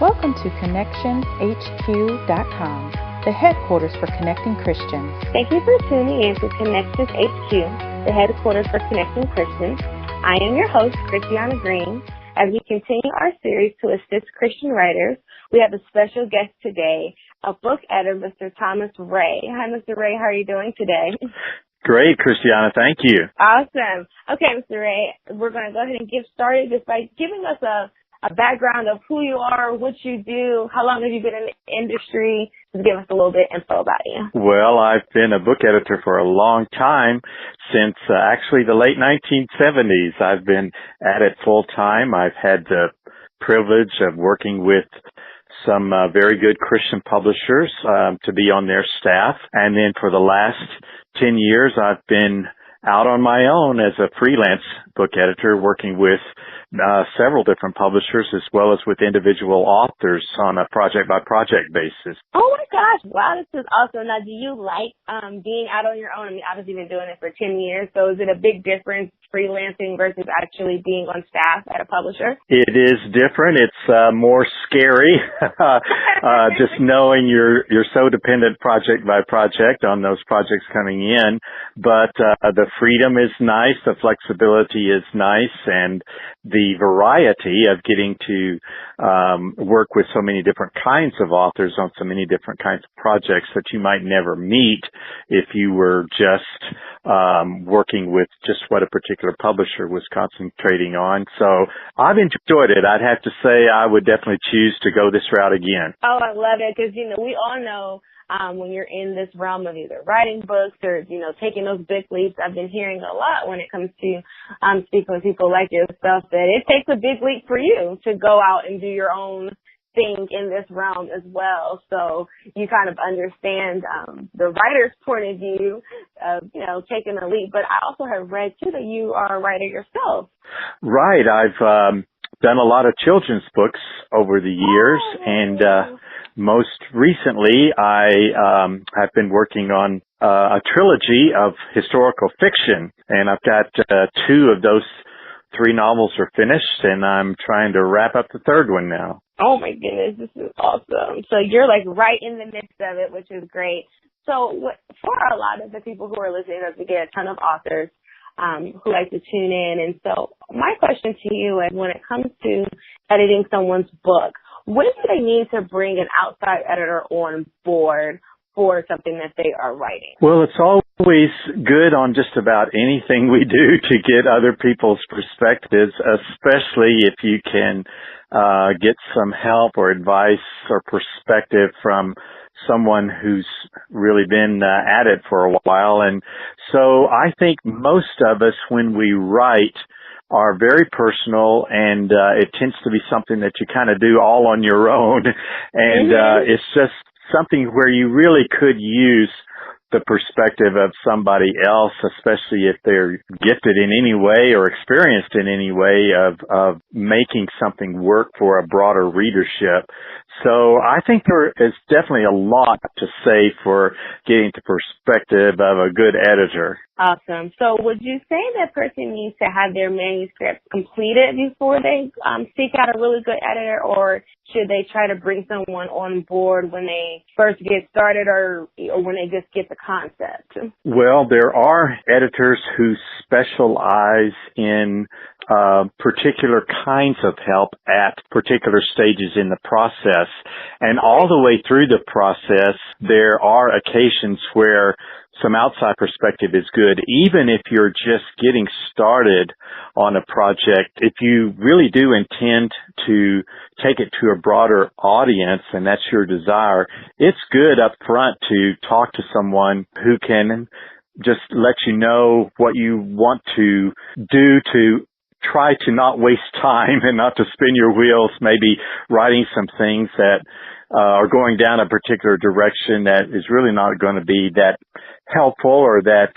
Welcome to ConnectionsHQ.com, the headquarters for connecting Christians. Thank you for tuning in to Connections HQ, the headquarters for connecting Christians. I am your host, Christiana Green. As we continue our series to assist Christian writers, we have a special guest today, a book editor, Mr. Thomas Wray. Hi, Mr. Wray. How are you doing today? Great, Christiana. Thank you. Awesome. Okay, Mr. Wray, we're going to go ahead and get started just by giving us a background of who you are, what you do, how long have you been in the industry. Just give us a little bit of info about you. Well, I've been a book editor for a long time, since actually the late 1970s. I've been at it full time. I've had the privilege of working with some very good Christian publishers to be on their staff. And then for the last 10 years, I've been out on my own as a freelance book editor, working with several different publishers as well as with individual authors on a project-by-project basis. Oh, my gosh. Wow, this is awesome. Now, do you like being out on your own? I mean, obviously you've been doing it for 10 years, so is it a big difference freelancing versus actually being on staff at a publisher? It is different. It's more scary, just knowing you're so dependent project by project on those projects coming in. But the freedom is nice, the flexibility is nice, and the variety of getting to work with so many different kinds of authors on so many different kinds of projects that you might never meet if you were just working with just what a particular publisher was concentrating on. So I've enjoyed it. I'd have to say I would definitely choose to go this route again. Oh, I love it, because, we all know when you're in this realm of either writing books or, taking those big leaps. I've been hearing a lot when it comes to speaking with people like yourself that it takes a big leap for you to go out and do your own thing in this realm as well. So you kind of understand the writer's point of view of, taking a leap. But I also have read, too, that you are a writer yourself. Right. I've done a lot of children's books over the years, and most recently I have been working on a trilogy of historical fiction, and I've got two of those three novels are finished, and I'm trying to wrap up the third one now. Oh my goodness, this is awesome. So you're like right in the midst of it, which is great. So for a lot of the people who are listening, we get a ton of authors who like to tune in. And so my question to you is, when it comes to editing someone's book, what do they need to bring an outside editor on board for something that they are writing? Well, it's always good on just about anything we do to get other people's perspectives, especially if you can get some help or advice or perspective from someone who's really been at it for a while. And so I think most of us, when we write, are very personal, and it tends to be something that you kind of do all on your own. And it's just something where you really could use the perspective of somebody else, especially if they're gifted in any way or experienced in any way of making something work for a broader readership. So I think there is definitely a lot to say for getting the perspective of a good editor. Awesome. So would you say that person needs to have their manuscript completed before they seek out a really good editor, or should they try to bring someone on board when they first get started or when they just get the concept? Well, there are editors who specialize in particular kinds of help at particular stages in the process. And all the way through the process, there are occasions where some outside perspective is good, even if you're just getting started on a project. If you really do intend to take it to a broader audience, and that's your desire, it's good up front to talk to someone who can just let you know what you want to do to try to not waste time and not to spin your wheels, maybe writing some things that are going down a particular direction that is really not going to be that helpful or that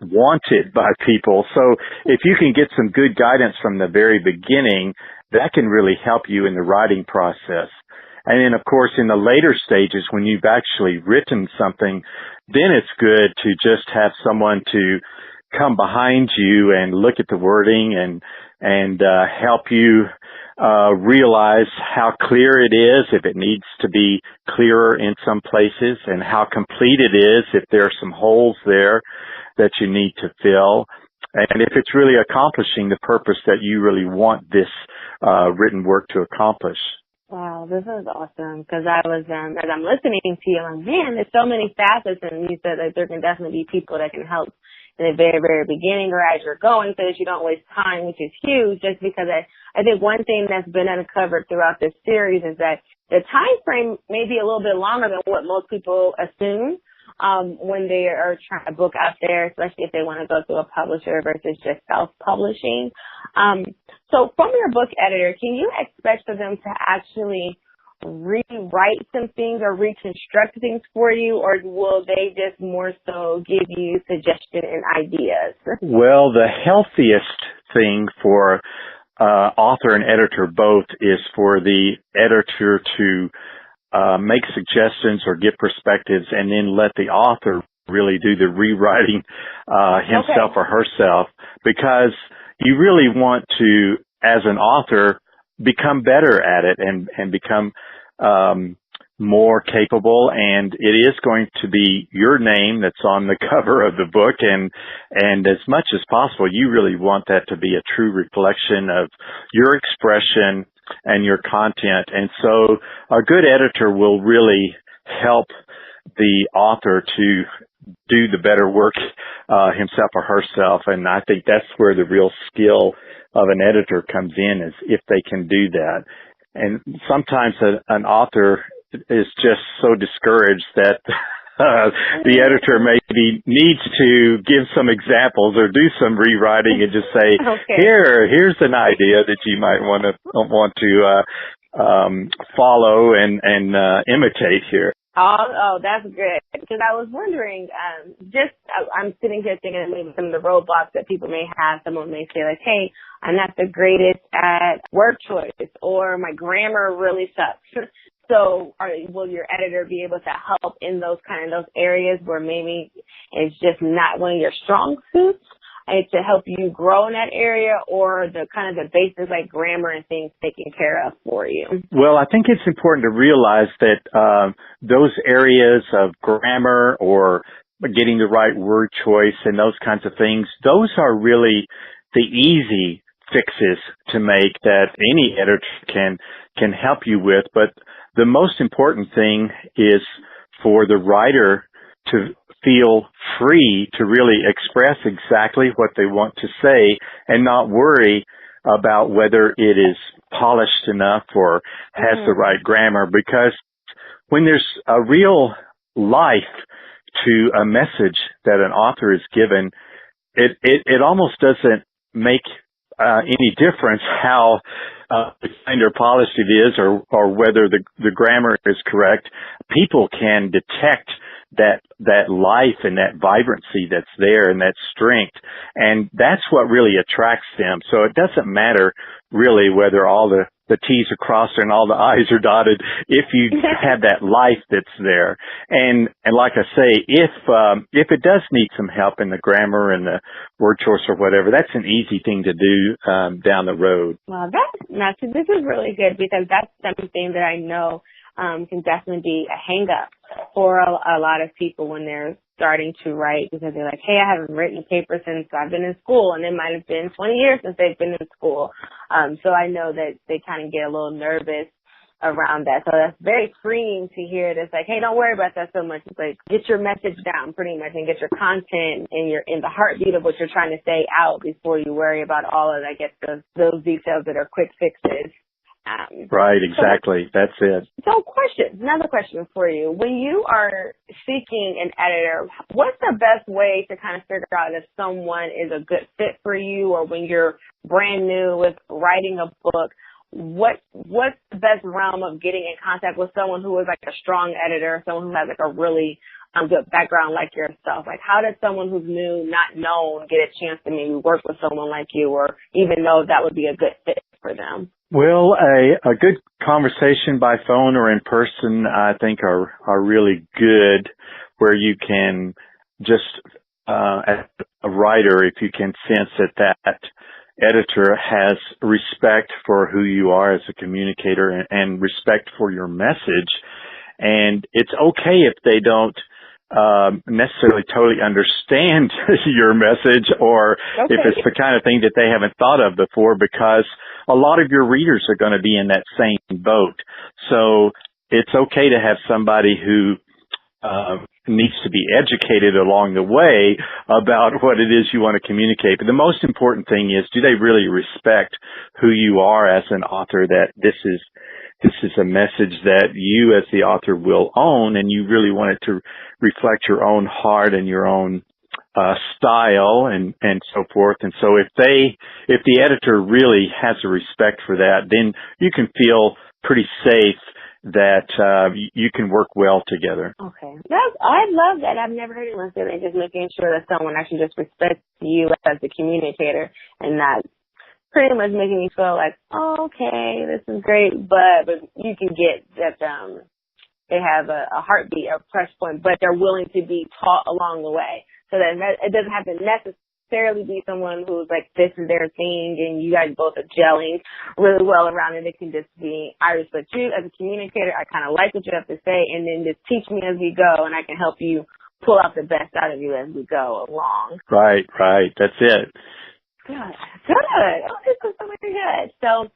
wanted by people. So if you can get some good guidance from the very beginning, that can really help you in the writing process. And then, of course, in the later stages, when you've actually written something, then it's good to just have someone to come behind you and look at the wording and help you realize how clear it is, if it needs to be clearer in some places, and how complete it is if there are some holes there that you need to fill, and if it's really accomplishing the purpose that you really want this written work to accomplish. Wow, this is awesome, because I was, as I'm listening to you, I'm like, man, there's so many facets, and you said that there can definitely be people that can help in the very, very beginning or as you're going so that you don't waste time, which is huge, just because I think one thing that's been uncovered throughout this series is that the time frame may be a little bit longer than what most people assume when they are trying to book out there, especially if they want to go through a publisher versus just self-publishing. So from your book editor, can you expect for them to actually rewrite some things or reconstruct things for you, or will they just more so give you suggestions and ideas? Well, the healthiest thing for author and editor both is for the editor to make suggestions or give perspectives, and then let the author really do the rewriting himself or herself, because you really want to, as an author, become better at it and become more capable, and it is going to be your name that's on the cover of the book, and as much as possible you really want that to be a true reflection of your expression and your content. And so a good editor will really help the author to do the better work himself or herself, and I think that's where the real skill of an editor comes in, is if they can do that. And sometimes an author is just so discouraged that the editor maybe needs to give some examples or do some rewriting and just say, here's an idea that you might want to follow and imitate here. Oh, that's good. Because I was wondering, I'm sitting here thinking of maybe some of the roadblocks that people may have. Someone may say like, hey, I'm not the greatest at word choice, or my grammar really sucks. So will your editor be able to help in those areas where maybe it's just not one of your strong suits, to help you grow in that area, or the basics like grammar and things taken care of for you? Well, I think it's important to realize that those areas of grammar or getting the right word choice and those kinds of things, those are really the easy fixes to make that any editor can help you with. But the most important thing is for the writer to feel free to really express exactly what they want to say and not worry about whether it is polished enough or has the right grammar, because when there's a real life to a message that an author is given, it almost doesn't make any difference how kind or polished it is, or whether the grammar is correct. People can detect that life and that vibrancy that's there and that strength, and that's what really attracts them. So it doesn't matter really whether all the T's are crossed and all the I's are dotted if you have that life that's there. And like I say, if it does need some help in the grammar and the word choice or whatever, that's an easy thing to do down the road. Well, this is really good, because that's something that I know can definitely be a hang-up for a lot of people when they're starting to write, because they're like, hey, I haven't written a paper since I've been in school, and it might have been 20 years since they've been in school. So I know that they kind of get a little nervous around that. So that's very freeing to hear. It's like, hey, don't worry about that so much. It's like, get your message down pretty much and get your content and in the heartbeat of what you're trying to say out before you worry about all of, I guess, those details that are quick fixes. Right, exactly. That's it. So another question for you. When you are seeking an editor, what's the best way to kind of figure out if someone is a good fit for you, or when you're brand new with writing a book, what's the best realm of getting in contact with someone who is like a strong editor, someone who has like a really good background like yourself? Like, how does someone who's new, not known, get a chance to maybe work with someone like you, or even know that would be a good fit for them? Well, a good conversation by phone or in person, I think, are really good, where you can just, as a writer, if you can sense that editor has respect for who you are as a communicator and respect for your message. And it's okay if they don't necessarily totally understand your message, or if it's the kind of thing that they haven't thought of before, because a lot of your readers are going to be in that same boat. So it's okay to have somebody who needs to be educated along the way about what it is you want to communicate. But the most important thing is, do they really respect who you are as an author, that this is a message that you as the author will own, and you really want it to reflect your own heart and your own style and so forth. And so if the editor really has a respect for that, then you can feel pretty safe that you can work well together. Okay. I love that. I've never heard anyone say that, just making sure that someone actually just respects you as the communicator, and not pretty much making me feel like, oh, okay, this is great, but you can get that they have a heartbeat, a press point, but they're willing to be taught along the way, so that it doesn't have to necessarily be someone who's like, this is their thing and you guys both are gelling really well around it. It can just be, I respect you as a communicator, I kind of like what you have to say, and then just teach me as we go, and I can help you pull out the best out of you as we go along. Right, that's it. Good. Oh, this is so very good. So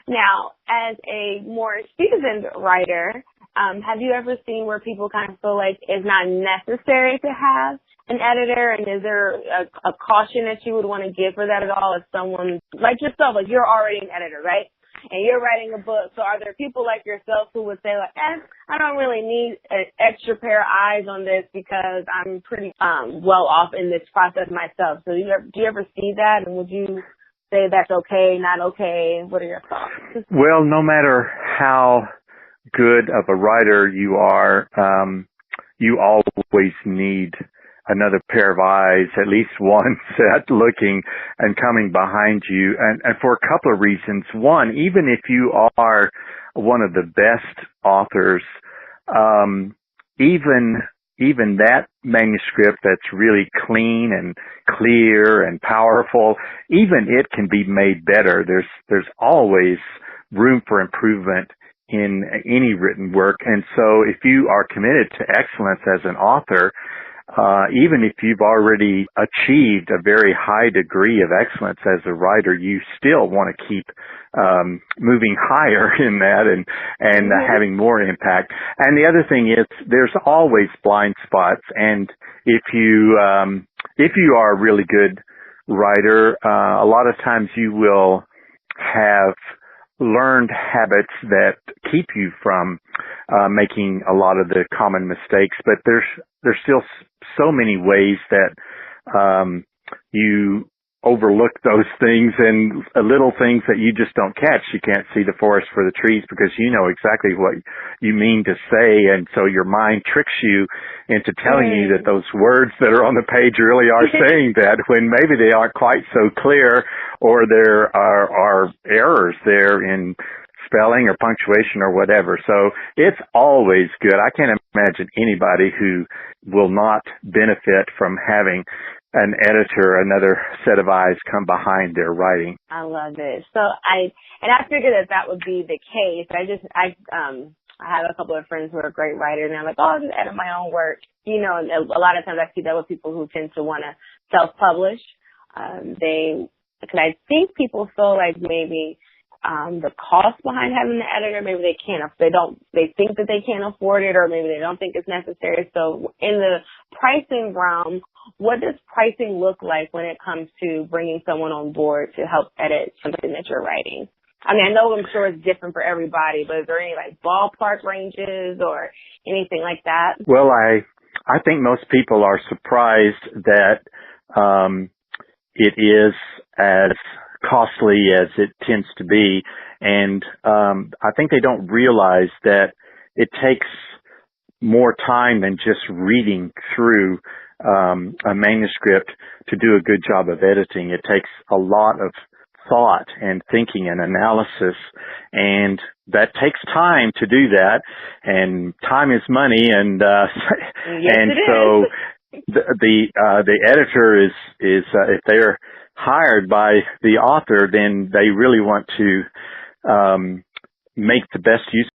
now, as a more seasoned writer, have you ever seen where people kind of feel like it's not necessary to have an editor? And is there a caution that you would want to give for that at all? If someone like yourself, like you're already an editor, right? And you're writing a book. So are there people like yourself who would say like, I don't really need an extra pair of eyes on this because I'm pretty well off in this process myself. So do you ever see that? And would you say that's okay, not okay? What are your thoughts? Well, no matter how good of a writer you are, you always need another pair of eyes, at least one set looking and coming behind you, and for a couple of reasons. One, even if you are one of the best authors, even that manuscript that's really clean and clear and powerful, even it can be made better. There's always room for improvement in any written work. And so if you are committed to excellence as an author, even if you've already achieved a very high degree of excellence as a writer, you still want to keep moving higher in that and having more impact. And the other thing is, there's always blind spots. And if you are a really good writer, a lot of times you will have learned habits that keep you from making a lot of the common mistakes, but there's still so many ways that you overlook those things, and little things that you just don't catch. You can't see the forest for the trees because you know exactly what you mean to say, and so your mind tricks you into telling you that those words that are on the page really are saying that, when maybe they aren't quite so clear, or there are errors there in spelling or punctuation or whatever. So it's always good. I can't imagine anybody who will not benefit from having an editor, another set of eyes come behind their writing. I love it. So I figured that would be the case. I have a couple of friends who are great writers, and I'm like, I'll just edit my own work. You know, and a lot of times I see that with people who tend to want to self-publish. Because I think people feel like maybe the cost behind having an editor, maybe they think that they can't afford it, or maybe they don't think it's necessary. So in the pricing realm, what does pricing look like when it comes to bringing someone on board to help edit something that you're writing? I mean, I'm sure it's different for everybody, but is there any like ballpark ranges or anything like that? Well, I think most people are surprised that it is as costly as it tends to be, and I think they don't realize that it takes more time than just reading through a manuscript to do a good job of editing. It takes a lot of thought and thinking and analysis, and that takes time to do that, and time is money, and yes, and so the editor is if they're hired by the author, then they really want to make the best use